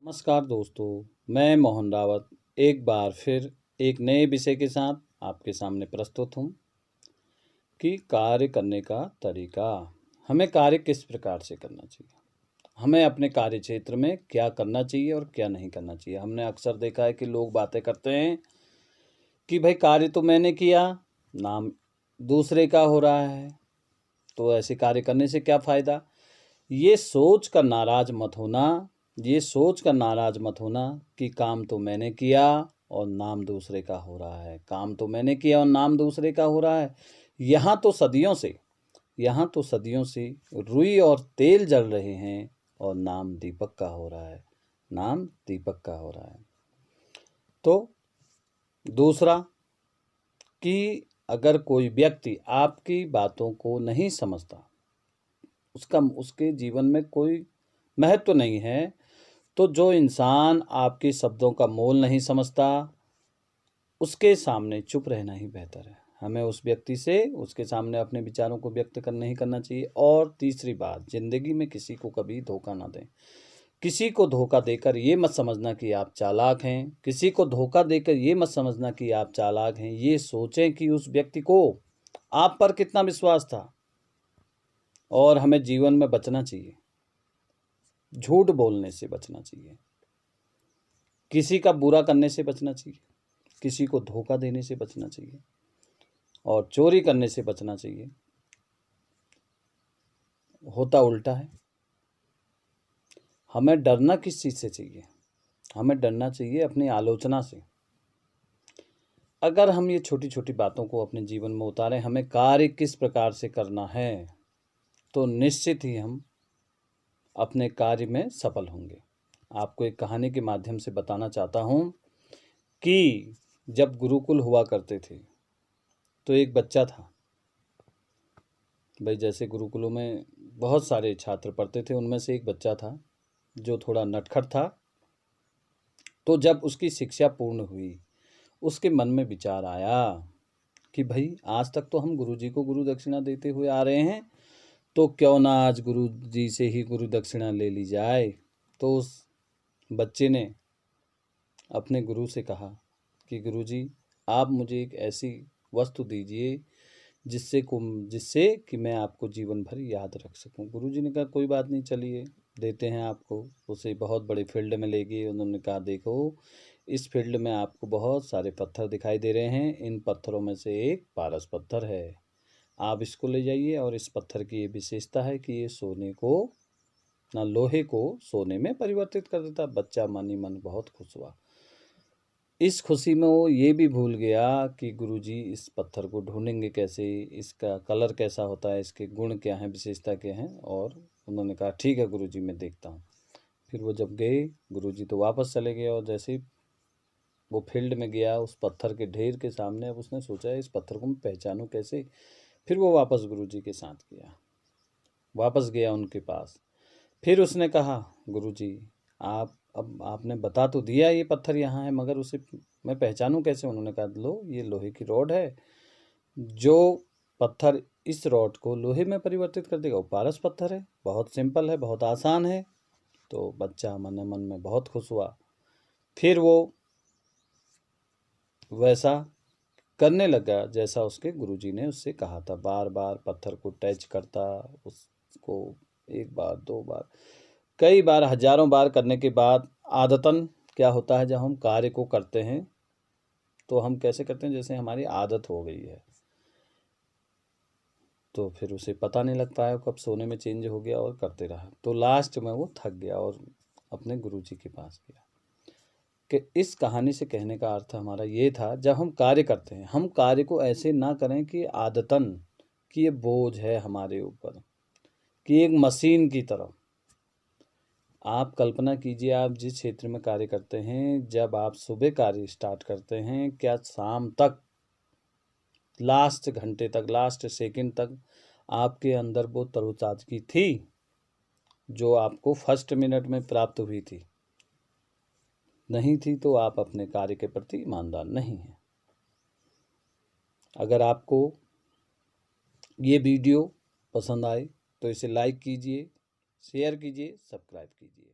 नमस्कार दोस्तों, मैं मोहन रावत एक बार फिर एक नए विषय के साथ आपके सामने प्रस्तुत हूँ कि कार्य करने का तरीका। हमें कार्य किस प्रकार से करना चाहिए, हमें अपने कार्य क्षेत्र में क्या करना चाहिए और क्या नहीं करना चाहिए। हमने अक्सर देखा है कि लोग बातें करते हैं कि भाई कार्य तो मैंने किया, नाम दूसरे का हो रहा है, तो ऐसे कार्य करने से क्या फ़ायदा। ये सोच कर नाराज़ मत होना, ये सोच कर नाराज़ मत होना कि काम तो मैंने किया और नाम दूसरे का हो रहा है। काम तो मैंने किया और नाम दूसरे का हो रहा है। यहाँ तो सदियों से रुई और तेल जल रहे हैं और नाम दीपक का हो रहा है, नाम दीपक का हो रहा है। तो दूसरा कि अगर कोई व्यक्ति आपकी बातों को नहीं समझता, उसके जीवन में कोई महत्व नहीं है, तो जो इंसान आपके शब्दों का मोल नहीं समझता, उसके सामने चुप रहना ही बेहतर है। हमें उस व्यक्ति से उसके सामने अपने विचारों को व्यक्त नहीं करना चाहिए। और तीसरी बात, ज़िंदगी में किसी को कभी धोखा ना दें। किसी को धोखा देकर ये मत समझना कि आप चालाक हैं, किसी को धोखा देकर ये मत समझना कि आप चालाक हैं। ये सोचें कि उस व्यक्ति को आप पर कितना विश्वास था। और हमें जीवन में बचना चाहिए, झूठ बोलने से बचना चाहिए, किसी का बुरा करने से बचना चाहिए, किसी को धोखा देने से बचना चाहिए और चोरी करने से बचना चाहिए। होता उल्टा है। हमें डरना किस चीज़ से चाहिए? हमें डरना चाहिए अपनी आलोचना से। अगर हम ये छोटी छोटी बातों को अपने जीवन में उतारें, हमें कार्य किस प्रकार से करना है, तो निश्चित ही हम अपने कार्य में सफल होंगे। आपको एक कहानी के माध्यम से बताना चाहता हूँ कि जब गुरुकुल हुआ करते थे तो एक बच्चा था। भाई जैसे गुरुकुलों में बहुत सारे छात्र पढ़ते थे, उनमें से एक बच्चा था जो थोड़ा नटखट था। तो जब उसकी शिक्षा पूर्ण हुई, उसके मन में विचार आया कि भाई आज तक तो हम गुरुजी को गुरु दक्षिणा देते हुए आ रहे हैं, तो क्यों ना आज गुरुजी से ही गुरु दक्षिणा ले ली जाए। तो उस बच्चे ने अपने गुरु से कहा कि गुरुजी, आप मुझे एक ऐसी वस्तु दीजिए जिससे कि मैं आपको जीवन भर याद रख सकूं। गुरुजी ने कहा कोई बात नहीं, चलिए देते हैं आपको। उसे बहुत बड़े फील्ड में ले गए। उन्होंने कहा देखो, इस फील्ड में आपको बहुत सारे पत्थर दिखाई दे रहे हैं, इन पत्थरों में से एक पारस पत्थर है, आप इसको ले जाइए। और इस पत्थर की ये विशेषता है कि ये लोहे को सोने में परिवर्तित कर देता। बच्चा मन ही मन बहुत खुश हुआ। इस खुशी में वो ये भी भूल गया कि गुरुजी इस पत्थर को ढूंढेंगे कैसे, इसका कलर कैसा होता है, इसके गुण क्या हैं, विशेषता क्या हैं। और उन्होंने कहा ठीक है गुरुजी, मैं देखता हूँ। फिर वो जब गए, गुरुजी तो वापस चले गए। और जैसे ही वो फील्ड में गया उस पत्थर के ढेर के सामने, अब उसने सोचा इस पत्थर को मैं पहचानूँ कैसे। फिर वो वापस गुरुजी के साथ गया, वापस गया उनके पास। फिर उसने कहा गुरुजी, अब आपने बता तो दिया ये पत्थर यहाँ है, मगर उसे मैं पहचानूं कैसे। उन्होंने कहा लो, ये लोहे की रॉड है, जो पत्थर इस रॉड को लोहे में परिवर्तित कर देगा वो पारस पत्थर है। बहुत सिंपल है, बहुत आसान है। तो बच्चा मन मन में बहुत खुश हुआ। फिर वो वैसा करने लगा जैसा उसके गुरुजी ने उससे कहा था। बार बार पत्थर को टच करता, उसको एक बार, दो बार, कई बार, हजारों बार करने के बाद आदतन क्या होता है, जब हम कार्य को करते हैं तो हम कैसे करते हैं, जैसे हमारी आदत हो गई है। तो फिर उसे पता नहीं लग पाया कब सोने में चेंज हो गया और करते रहा। तो लास्ट में वो थक गया और अपने गुरुजी के पास गया। कि इस कहानी से कहने का अर्थ हमारा ये था, जब हम कार्य करते हैं, हम कार्य को ऐसे ना करें कि आदतन कि ये बोझ है हमारे ऊपर, कि एक मशीन की तरह। आप कल्पना कीजिए, आप जिस क्षेत्र में कार्य करते हैं, जब आप सुबह कार्य स्टार्ट करते हैं, क्या शाम तक, लास्ट घंटे तक, लास्ट सेकंड तक आपके अंदर वो तरोताजगी थी जो आपको फर्स्ट मिनट में प्राप्त हुई थी? नहीं थी। तो आप अपने कार्य के प्रति ईमानदार नहीं हैं। अगर आपको ये वीडियो पसंद आए तो इसे लाइक कीजिए, शेयर कीजिए, सब्सक्राइब कीजिए।